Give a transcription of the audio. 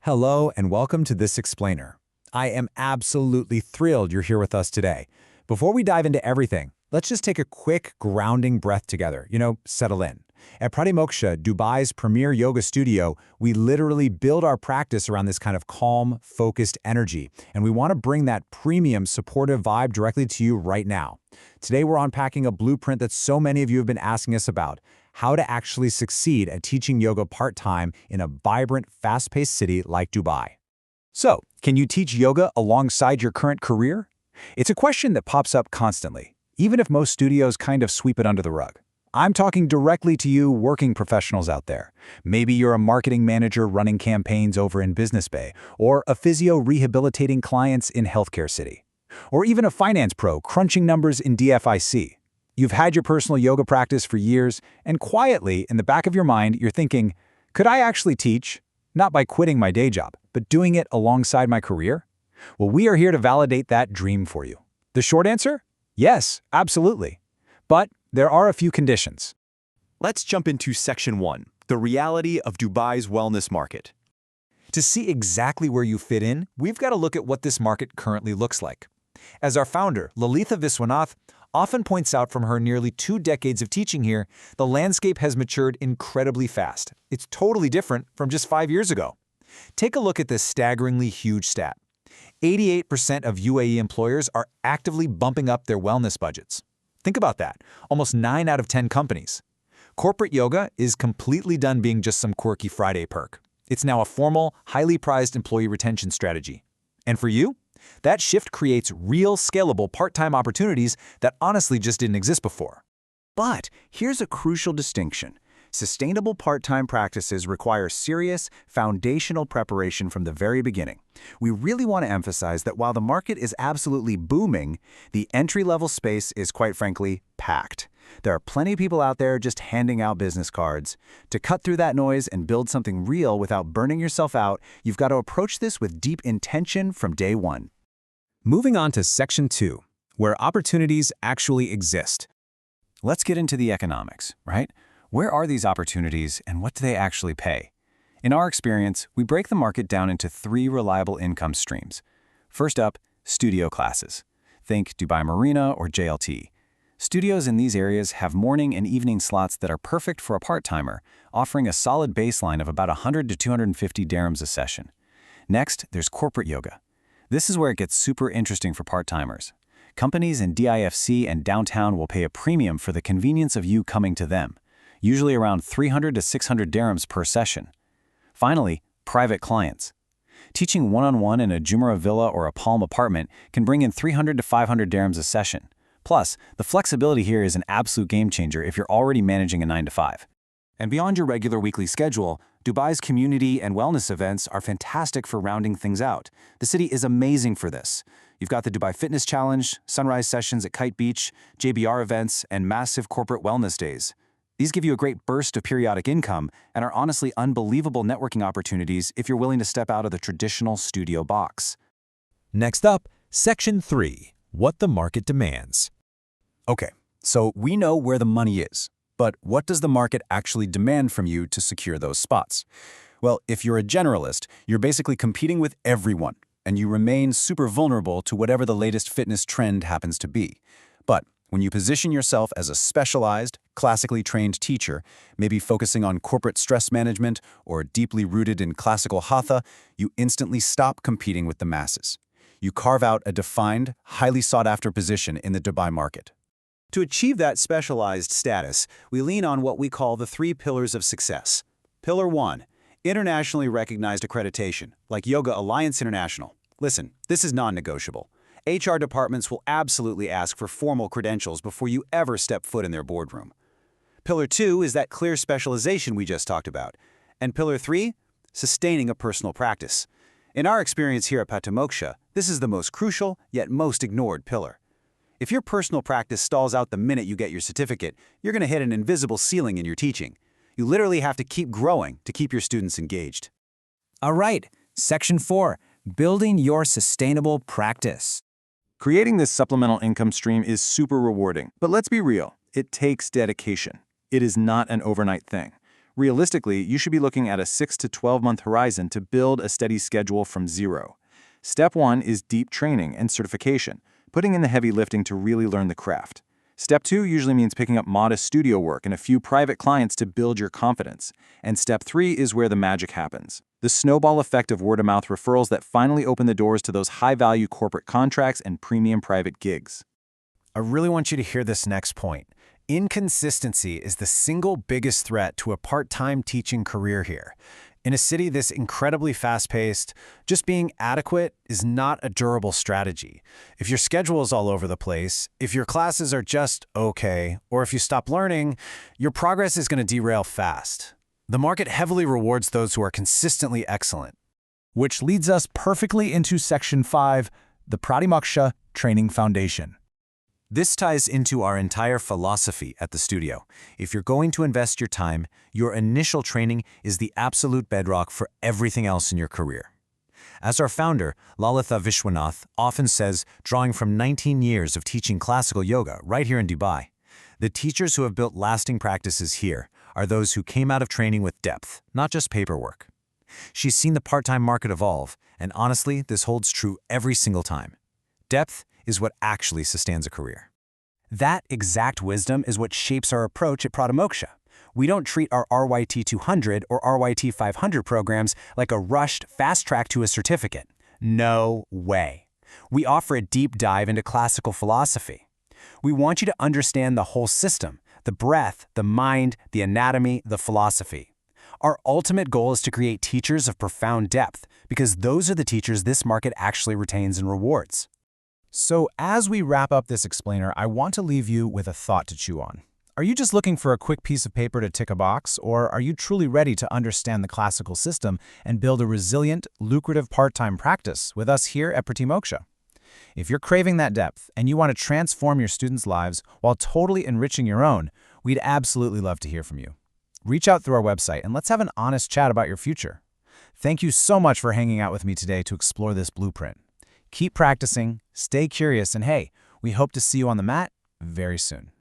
Hello and welcome to This Explainer. I am absolutely thrilled you're here with us today. Before we dive into everything, let's just take a quick grounding breath together, settle in. At Pratimoksha, Dubai's premier yoga studio, we literally build our practice around this kind of calm, focused energy, and we want to bring that premium, supportive vibe directly to you right now. Today we're unpacking a blueprint that so many of you have been asking us about: how to actually succeed at teaching yoga part-time in a vibrant, fast-paced city like Dubai. So, can you teach yoga alongside your current career? It's a question that pops up constantly, even if most studios kind of sweep it under the rug. I'm talking directly to you working professionals out there. Maybe you're a marketing manager running campaigns over in Business Bay, or a physio rehabilitating clients in Healthcare City, or even a finance pro crunching numbers in DFIC. You've had your personal yoga practice for years, and quietly, in the back of your mind, you're thinking, could I actually teach? Not by quitting my day job, but doing it alongside my career? Well, we are here to validate that dream for you. The short answer? Yes, absolutely. But there are a few conditions. Let's jump into Section 1, the reality of Dubai's wellness market. To see exactly where you fit in, we've got to look at what this market currently looks like. As our founder, Lalitha Viswanath, often points out from her nearly 2 decades of teaching here, the landscape has matured incredibly fast. It's totally different from just 5 years ago. Take a look at this staggeringly huge stat. 88% of UAE employers are actively bumping up their wellness budgets. Think about that, almost 9 out of 10 companies. Corporate yoga is completely done being just some quirky Friday perk. It's now a formal, highly prized employee retention strategy. And for you? That shift creates real, scalable part-time opportunities that honestly just didn't exist before. But here's a crucial distinction. Sustainable part-time practices require serious, foundational preparation from the very beginning. We really want to emphasize that while the market is absolutely booming, the entry-level space is, quite frankly, packed. There are plenty of people out there just handing out business cards. To cut through that noise and build something real without burning yourself out, you've got to approach this with deep intention from day one. Moving on to Section 2, where opportunities actually exist. Let's get into the economics, right? Where are these opportunities and what do they actually pay? In our experience, we break the market down into 3 reliable income streams. First up, studio classes. Think Dubai Marina or JLT. Studios in these areas have morning and evening slots that are perfect for a part-timer, offering a solid baseline of about 100 to 250 dirhams a session. Next, there's corporate yoga. This is where it gets super interesting for part-timers. Companies in DIFC and downtown will pay a premium for the convenience of you coming to them, usually around 300 to 600 dirhams per session. Finally, private clients. Teaching one-on-one in a Jumeirah villa or a Palm apartment can bring in 300 to 500 dirhams a session. Plus, the flexibility here is an absolute game changer if you're already managing a 9-to-5. And beyond your regular weekly schedule, Dubai's community and wellness events are fantastic for rounding things out. The city is amazing for this. You've got the Dubai Fitness Challenge, sunrise sessions at Kite Beach, JBR events, and massive corporate wellness days. These give you a great burst of periodic income and are honestly unbelievable networking opportunities if you're willing to step out of the traditional studio box. Next up, Section 3, what the market demands. Okay, so we know where the money is. But what does the market actually demand from you to secure those spots? Well, if you're a generalist, you're basically competing with everyone, and you remain super vulnerable to whatever the latest fitness trend happens to be. But when you position yourself as a specialized, classically trained teacher, maybe focusing on corporate stress management or deeply rooted in classical hatha, you instantly stop competing with the masses. You carve out a defined, highly sought-after position in the Dubai market. To achieve that specialized status, we lean on what we call the 3 pillars of success. Pillar 1, internationally recognized accreditation, like Yoga Alliance International. Listen, this is non-negotiable. HR departments will absolutely ask for formal credentials before you ever step foot in their boardroom. Pillar 2 is that clear specialization we just talked about. And Pillar 3, sustaining a personal practice. In our experience here at Pratimoksha, this is the most crucial, yet most ignored pillar. If your personal practice stalls out the minute you get your certificate, you're going to hit an invisible ceiling in your teaching. You literally have to keep growing to keep your students engaged. All right, Section 4, building your sustainable practice. Creating this supplemental income stream is super rewarding, but let's be real, it takes dedication. It is not an overnight thing. Realistically, you should be looking at a 6 to 12-month horizon to build a steady schedule from zero. Step 1 is deep training and certification, putting in the heavy lifting to really learn the craft. Step 2 usually means picking up modest studio work and a few private clients to build your confidence. And Step 3 is where the magic happens. The snowball effect of word-of-mouth referrals that finally open the doors to those high-value corporate contracts and premium private gigs. I really want you to hear this next point. Inconsistency is the single biggest threat to a part-time teaching career here. In a city this incredibly fast-paced, just being adequate is not a durable strategy. If your schedule is all over the place, if your classes are just okay, or if you stop learning, your progress is going to derail fast. The market heavily rewards those who are consistently excellent. Which leads us perfectly into Section 5, the Pratimoksha Training Foundation. This ties into our entire philosophy at the studio. If you're going to invest your time, your initial training is the absolute bedrock for everything else in your career. As our founder, Lalitha Viswanath, often says, drawing from 19 years of teaching classical yoga right here in Dubai, the teachers who have built lasting practices here are those who came out of training with depth, not just paperwork. She's seen the part-time market evolve, and honestly, this holds true every single time. Depth is what actually sustains a career. That exact wisdom is what shapes our approach at Pratimoksha. We don't treat our RYT 200 or RYT 500 programs like a rushed fast track to a certificate. No way. We offer a deep dive into classical philosophy. We want you to understand the whole system, the breath, the mind, the anatomy, the philosophy. Our ultimate goal is to create teachers of profound depth, because those are the teachers this market actually retains and rewards. So as we wrap up this explainer, I want to leave you with a thought to chew on. Are you just looking for a quick piece of paper to tick a box, or are you truly ready to understand the classical system and build a resilient, lucrative part-time practice with us here at Pratimoksha? If you're craving that depth and you want to transform your students' lives while totally enriching your own, we'd absolutely love to hear from you. Reach out through our website and let's have an honest chat about your future. Thank you so much for hanging out with me today to explore this blueprint. Keep practicing, stay curious, and hey, we hope to see you on the mat very soon.